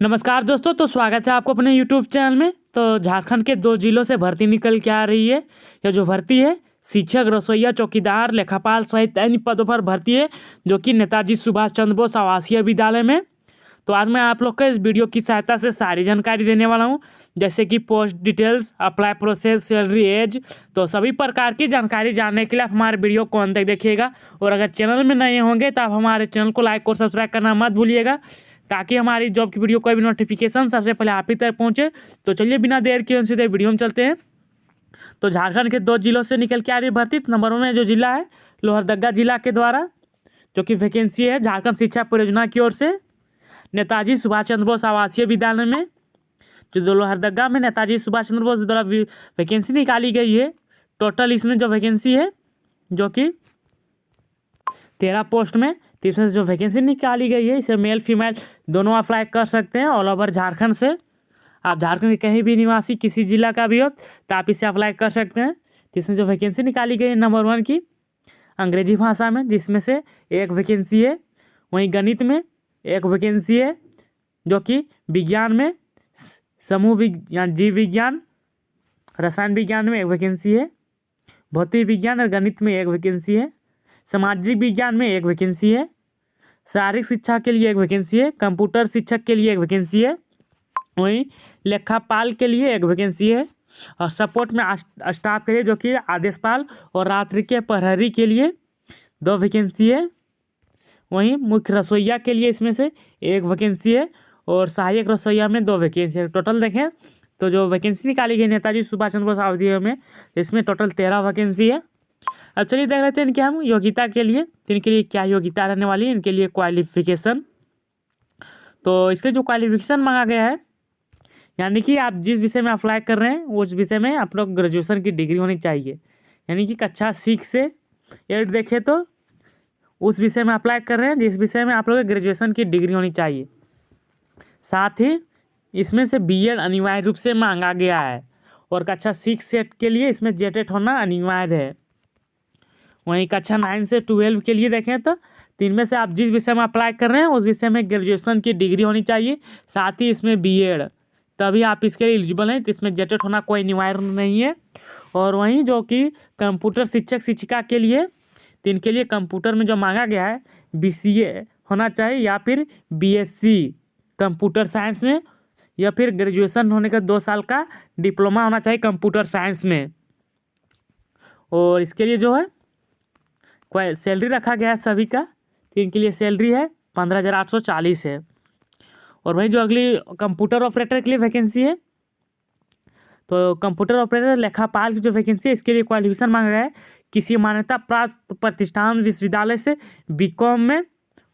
नमस्कार दोस्तों, तो स्वागत है आपको अपने यूट्यूब चैनल में। तो झारखंड के 2 जिलों से भर्ती निकल के आ रही है। यह जो भर्ती है शिक्षक, रसोइया, चौकीदार, लेखापाल सहित अन्य पदों पर भर्ती है, जो कि नेताजी सुभाष चंद्र बोस आवासीय विद्यालय में। तो आज मैं आप लोग को इस वीडियो की सहायता से सारी जानकारी देने वाला हूं, जैसे कि post details, apply process, salary, age. तो सभी प्रकार की जानकारी जानने के लिए आप हमारे वीडियो को अंत तक देखिएगा। और अगर चैनल में नए होंगे तो आप हमारे चैनल को लाइक और सब्सक्राइब करना मत भूलिएगा, ताकि हमारी जॉब की वीडियो कोई भी नोटिफिकेशन सबसे पहले आप ही तक पहुंचे। तो चलिए बिना देर किए सीधे वीडियो में चलते हैं। तो झारखंड के 2 जिलों से निकल के आ रही भर्ती। नंबर 1 में जो जिला है लोहरदगा जिला के द्वारा, जो कि वैकेंसी है झारखंड शिक्षा परियोजना की ओर से नेताजी सुभाष चंद्र बोस आवासीय विद्यालय में। जो लोहरदगा में नेताजी सुभाष चंद्र बोस द्वारा वैकेंसी निकाली गई है। टोटल इसमें जो वैकेंसी है जो कि 13 पोस्ट में, तीसरे से जो वैकेंसी निकाली गई है, इसे मेल फीमेल दोनों अप्लाई कर सकते हैं ऑल ओवर झारखंड से। आप झारखंड के कहीं भी निवासी किसी जिला का भी हो तो आप इसे अप्लाई कर सकते हैं। जिसमें जो वैकेंसी निकाली गई है नंबर 1 की अंग्रेजी भाषा में, जिसमें से 1 वैकेंसी है। वहीं गणित में 1 वैकेंसी है, जो कि विज्ञान में समूह विज्ञान, जीव विज्ञान, रसायन विज्ञान में 1 वैकेंसी है। भौतिक विज्ञान और गणित में 1 वैकेंसी है। सामाजिक विज्ञान में 1 वैकेंसी है। शारीरिक शिक्षा के लिए 1 वैकेंसी है। कंप्यूटर शिक्षक के लिए 1 वैकेंसी है। वहीं लेखापाल के लिए 1 वैकेंसी है। और सपोर्ट में स्टाफ के लिए, जो कि आदेशपाल और रात्रि के प्रहरी के लिए 2 वैकेंसी है। वहीं मुख्य रसोइया के लिए इसमें से 1 वैकेंसी है। और सहायक रसोइया में 2 वैकेंसी है। टोटल देखें तो जो वैकेंसी निकाली गई नेताजी सुभाष चंद्र बोस आवासीय में, इसमें टोटल 13 वैकेंसी है। अब चलिए देख लेते हैं इनके हम योग्यता के लिए, इनके लिए क्या योग्यता रहने वाली है। इनके लिए क्वालिफिकेशन, तो इसके जो क्वालिफिकेशन मांगा गया है, यानी कि आप जिस विषय में अप्लाई कर रहे हैं उस विषय में आप लोग ग्रेजुएशन की डिग्री होनी चाहिए। यानी कि कक्षा 6 से 8 देखें तो उस विषय में अप्लाई कर रहे हैं जिस विषय में आप लोग ग्रेजुएशन की डिग्री होनी चाहिए। साथ ही इसमें से बीएड अनिवार्य रूप से मांगा गया है। और कक्षा 6 से 8 के लिए इसमें जेटेट होना अनिवार्य है। वहीं कक्षा 9 से 12 के लिए देखें तो 3 में से आप जिस विषय में अप्लाई कर रहे हैं उस विषय में ग्रेजुएशन की डिग्री होनी चाहिए। साथ ही इसमें बीएड, तभी आप इसके लिए एलिजिबल हैं। तो इसमें जेटेट होना कोई अनिवार्य नहीं है। और वहीं जो कि कंप्यूटर शिक्षक शिक्षिका के लिए, तो इनके लिए कंप्यूटर में जो मांगा गया है बीसीए होना चाहिए, या फिर बीएससी कंप्यूटर साइंस में, या फिर ग्रेजुएशन होने का 2 साल का डिप्लोमा होना चाहिए कंप्यूटर साइंस में। और इसके लिए जो है कोई सैलरी रखा गया है सभी का, तो इनके लिए सैलरी है 15,840 है। और वहीं जो अगली कंप्यूटर ऑपरेटर के लिए वैकेंसी है, तो कंप्यूटर ऑपरेटर लेखापाल की जो वैकेंसी है, इसके लिए क्वालिफिकेशन मांगा गया है किसी मान्यता प्राप्त प्रतिष्ठान विश्वविद्यालय से बीकॉम में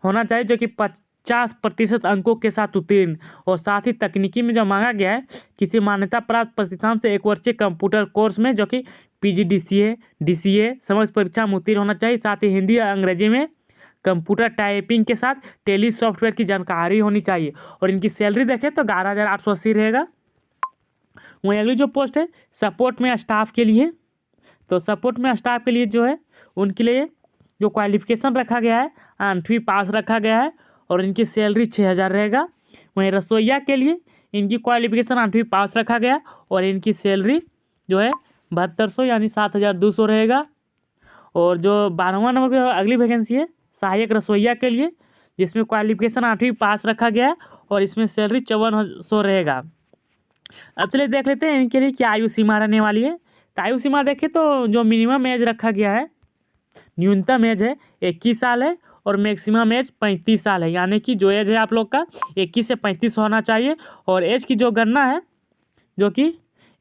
होना चाहिए, जो कि 50% अंकों के साथ उत्तीर्ण। और साथ ही तकनीकी में जो मांगा गया है किसी मान्यता प्राप्त प्रतिष्ठान से 1 वर्षीय कंप्यूटर कोर्स में, जो कि पीजीडीसीए, डीसीए समझ परीक्षा में उत्तीर्ण होना चाहिए। साथ ही हिंदी और अंग्रेजी में कंप्यूटर टाइपिंग के साथ टेली सॉफ्टवेयर की जानकारी होनी चाहिए। और इनकी सैलरी देखें तो 11,880 रहेगा। वहीं अगली जो पोस्ट है सपोर्ट में स्टाफ के लिए, तो सपोर्ट में स्टाफ के लिए जो है उनके लिए जो क्वालिफिकेशन रखा गया है 8वीं पास रखा गया है। और इनकी सैलरी 6,000 रहेगा। वहीं रसोइया के लिए इनकी क्वालिफिकेशन 8वीं पास रखा गया और इनकी सैलरी जो है 7200 यानी 7,200 रहेगा। और जो 12वां नंबर पर अगली वैकेंसी है सहायक रसोइया के लिए, जिसमें क्वालिफिकेशन 8वीं पास रखा गया है और इसमें सैलरी 5400 रहेगा। अब चलिए देख लेते हैं इनके लिए क्या आयु सीमा रहने वाली है। तो आयु सीमा देखें तो जो मिनिमम एज रखा गया है, न्यूनतम एज है 21 साल है और मैक्सिमम एज 35 साल है। यानी कि जो एज है आप लोग का 21 से 35 होना चाहिए। और एज की जो गणना है जो कि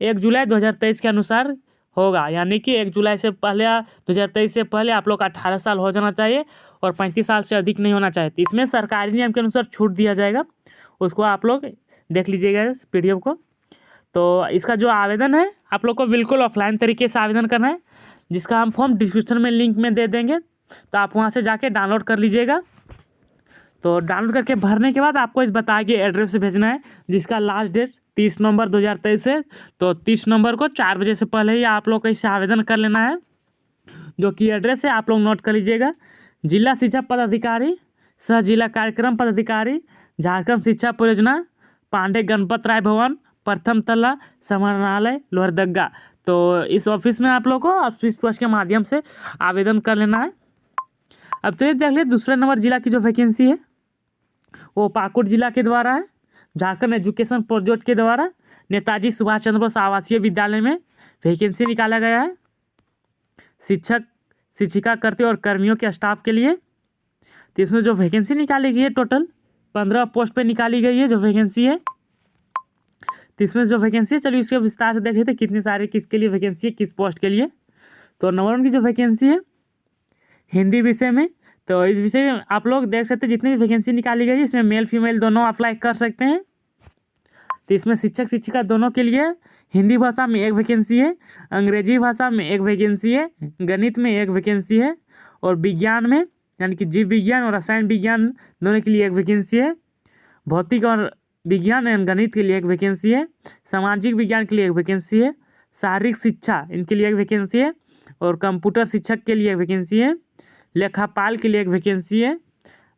1 जुलाई 2023 के अनुसार होगा, यानी कि 1 जुलाई से पहले 2023 से पहले आप लोग का 18 साल हो जाना चाहिए और 35 साल से अधिक नहीं होना चाहिए। तो इसमें सरकारी नियम के अनुसार छूट दिया जाएगा, उसको आप लोग देख लीजिएगा इस पीडीएफ को। तो इसका जो आवेदन है आप लोग को बिल्कुल ऑफलाइन तरीके से आवेदन करना है, जिसका हम फॉर्म डिस्क्रिप्शन में लिंक में दे देंगे, तो आप वहाँ से जाके डाउनलोड कर लीजिएगा। तो डाउनलोड करके भरने के बाद आपको इस बताए गए एड्रेस से भेजना है, जिसका लास्ट डेट 30 नवंबर 2023 है। तो 30 नवंबर को 4 बजे से पहले ही आप लोग को इसे आवेदन कर लेना है। जो कि एड्रेस है आप लोग नोट कर लीजिएगा। जिला शिक्षा पदाधिकारी, सह जिला कार्यक्रम पदाधिकारी, झारखंड शिक्षा परियोजना, पांडे गणपत राय भवन, प्रथम तला, समाहरणालय, लोहरदगा। तो इस ऑफिस में आप लोग को स्पीड पोस्ट के माध्यम से आवेदन कर लेना है। अब चलिए देख ले दूसरे नंबर जिला की जो वैकेंसी है वो पाकुड़ जिला के द्वारा है। झारखंड एजुकेशन प्रोजेक्ट के द्वारा नेताजी सुभाष चंद्र बोस आवासीय विद्यालय में वैकेंसी निकाला गया है शिक्षक, शिक्षिका करते और कर्मियों के स्टाफ के लिए। तो इसमें जो वैकेंसी निकाली गई है टोटल 15 पोस्ट पे निकाली गई है जो वैकेंसी है। तो इसमें जो वैकेंसी है चलिए इसके विस्तार से देख लेते हैं कितने सारे किसके लिए वैकेंसी है, किस पोस्ट के लिए। तो नंबर 1 की जो वैकेंसी है हिंदी विषय में, तो इस विषय में आप लोग देख सकते हैं जितनी भी वैकेंसी निकाली गई है इसमें मेल फीमेल दोनों अप्लाई कर सकते हैं। तो इसमें शिक्षक शिक्षिका दोनों के लिए हिंदी भाषा में 1 वैकेंसी है, अंग्रेजी भाषा में 1 वैकेंसी है, गणित में 1 वैकेंसी है और विज्ञान में यानी कि जीव विज्ञान और रसायन विज्ञान दोनों के लिए 1 वैकेंसी है, भौतिक और विज्ञान एवं गणित के लिए 1 वैकेंसी है, सामाजिक विज्ञान के लिए 1 वैकेंसी है, शारीरिक शिक्षा इनके लिए 1 वैकेंसी है और कंप्यूटर शिक्षक के लिए 1 वैकेंसी है, लेखापाल के लिए 1 वैकेंसी है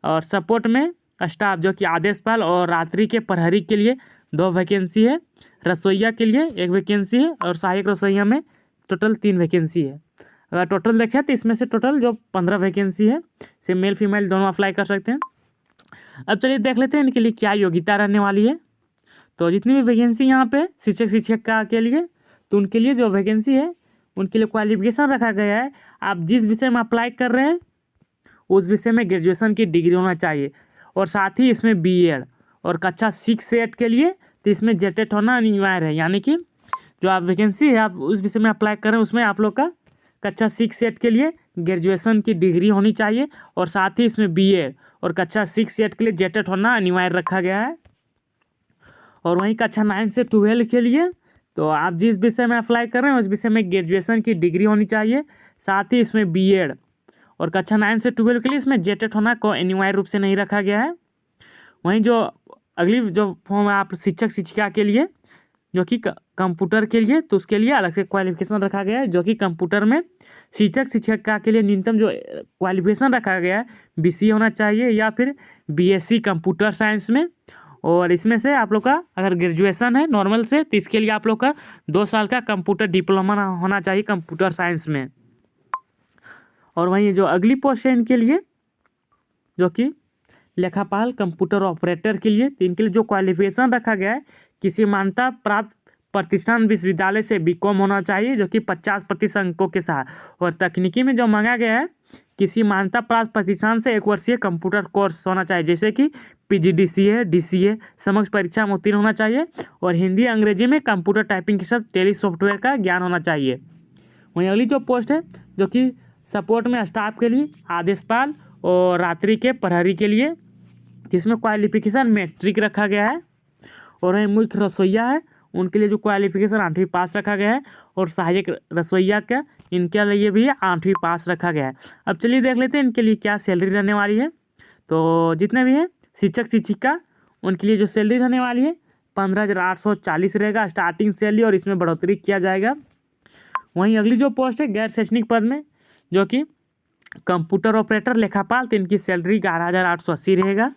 और सपोर्ट में स्टाफ जो कि आदेशपाल और रात्रि के प्रहरी के लिए 2 वैकेंसी है, रसोइया के लिए 1 वैकेंसी है और सहायक रसोइया में टोटल 3 वैकेंसी है। अगर टोटल देखें तो इसमें से टोटल जो 15 वैकेंसी है से मेल फीमेल दोनों अप्लाई कर सकते हैं। अब चलिए देख लेते हैं इनके लिए क्या योग्यता रहने वाली है। तो जितनी भी वैकेंसी यहाँ पे शिक्षक शिक्षिका के लिए, तो उनके लिए जो वैकेंसी है उनके लिए क्वालिफिकेशन रखा गया है। आप जिस विषय में अप्लाई कर रहे हैं उस विषय में ग्रेजुएशन की डिग्री होना चाहिए और साथ ही इसमें बीएड और कक्षा 6 सेट के लिए तो इसमें जेटेट होना अनिवार्य है। यानी कि जो आप वैकेंसी है आप उस विषय में अप्लाई कर रहे हैं उसमें आप लोग का कक्षा 6 सेट के लिए ग्रेजुएशन की डिग्री होनी चाहिए और साथ ही इसमें बीएड और कक्षा 6 सेट के लिए जेटेट होना अनिवार्य रखा गया है। और वहीं कक्षा 9 से 12 के लिए तो आप जिस विषय में अप्लाई कर रहे हैं उस विषय में ग्रेजुएशन की डिग्री होनी चाहिए, साथ ही इसमें बीएड और कक्षा 9 से 12 के लिए इसमें जेटेट होना को अनिवार्य रूप से नहीं रखा गया है। वहीं जो अगली जो फॉर्म है आप शिक्षक शिक्षिका के लिए जो कि कंप्यूटर के लिए, तो उसके लिए अलग से क्वालिफिकेशन रखा गया है जो कि कंप्यूटर में शिक्षक शिक्षिका के लिए न्यूनतम जो क्वालिफिकेशन रखा गया है बीसीए होना चाहिए या फिर बीएससी कंप्यूटर साइंस में। और इसमें से आप लोग का अगर ग्रेजुएशन है नॉर्मल से तो इसके लिए आप लोग का 2 साल का कंप्यूटर डिप्लोमा होना चाहिए कंप्यूटर साइंस में। और वहीं जो अगली पोस्ट है इनके लिए जो कि लेखापाल कंप्यूटर ऑपरेटर के लिए, तो इनके लिए जो क्वालिफिकेशन रखा गया है किसी मान्यता प्राप्त प्रतिष्ठान विश्वविद्यालय से बीकॉम होना चाहिए जो कि 50% अंकों के साथ, और तकनीकी में जो मांगा गया है किसी मान्यता प्राप्त प्रतिष्ठान से 1 वर्षीय कंप्यूटर कोर्स होना चाहिए जैसे कि पीजीडीसीए डीसीए समक्ष परीक्षा में उत्तीर्ण होना चाहिए और हिंदी अंग्रेजी में कंप्यूटर टाइपिंग के साथ टेली सॉफ्टवेयर का ज्ञान होना चाहिए। वहीं अगली जो पोस्ट है जो कि सपोर्ट में स्टाफ के लिए आदेशपाल और रात्रि के प्रहरी के लिए, जिसमें क्वालिफिकेशन मैट्रिक रखा गया है। और वहीं मुख्य रसोइया है उनके लिए जो क्वालिफिकेशन 8वीं पास रखा गया है और सहायक रसोइया का इनके लिए भी 8वीं पास रखा गया है। अब चलिए देख लेते हैं इनके लिए क्या सैलरी रहने वाली है। तो जितने भी हैं शिक्षक शिक्षिका उनके लिए जो सैलरी रहने वाली है 15,840 रहेगा स्टार्टिंग सैलरी और इसमें बढ़ोतरी किया जाएगा। वहीं अगली जो पोस्ट है गैर शैक्षणिक पद में जो कि कंप्यूटर ऑपरेटर लेखापाल, तो इनकी सैलरी 11,880 रहेगा।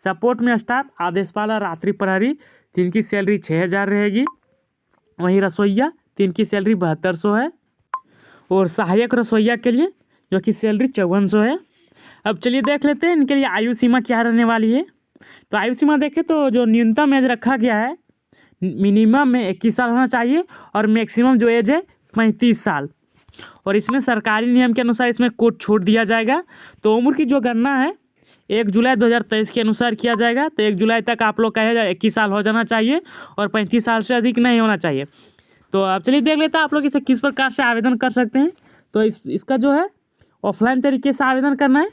सपोर्ट में स्टाफ आदेशपाल और रात्रि प्रहरी, तो इनकी सैलरी 6,000 रहेगी। वहीं रसोइया तो इनकी सैलरी 7200 है और सहायक रसोइया के लिए जो कि सैलरी 5400 है। अब चलिए देख लेते हैं इनके लिए आयु सीमा क्या रहने वाली है। तो आयु सीमा देखें तो जो न्यूनतम एज रखा गया है मिनिमम में 21 साल होना चाहिए और मैक्सिमम जो एज है 35 साल, और इसमें सरकारी नियम के अनुसार इसमें कुछ छूट दिया जाएगा। तो उम्र की जो गणना है 1 जुलाई 2023 के अनुसार किया जाएगा। तो 1 जुलाई तक आप लोग कहेगा 21 साल हो जाना चाहिए और 35 साल से अधिक नहीं होना चाहिए। तो अब चलिए देख लेते हैं आप लोग इसे किस प्रकार से आवेदन कर सकते हैं। तो इसका जो है ऑफलाइन तरीके से आवेदन करना है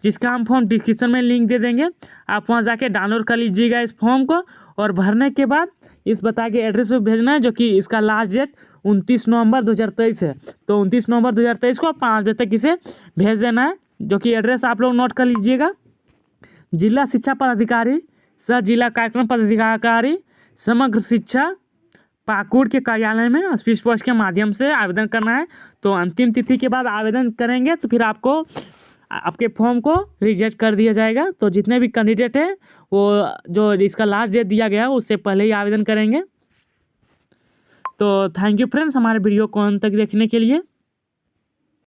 जिसका हम फॉर्म डिस्क्रिप्शन में लिंक दे देंगे, आप वहाँ जाके डाउनलोड कर लीजिएगा इस फॉर्म को और भरने के बाद इस बताए गए एड्रेस पे भेजना है जो कि इसका लास्ट डेट 29 नवंबर 2023 है। तो 29 नवंबर 2023 को 5 बजे तक इसे भेज देना है, जो कि एड्रेस आप लोग नोट कर लीजिएगा। जिला शिक्षा पदाधिकारी सह जिला कार्यक्रम पदाधिकारी समग्र शिक्षा पाकुड़ के कार्यालय में स्पीड पोस्ट के माध्यम से आवेदन करना है। तो अंतिम तिथि के बाद आवेदन करेंगे तो फिर आपको आपके फॉर्म को रिजेक्ट कर दिया जाएगा। तो जितने भी कैंडिडेट हैं वो जो इसका लास्ट डेट दिया गया है उससे पहले ही आवेदन करेंगे। तो थैंक यू फ्रेंड्स हमारे वीडियो को अंत तक देखने के लिए।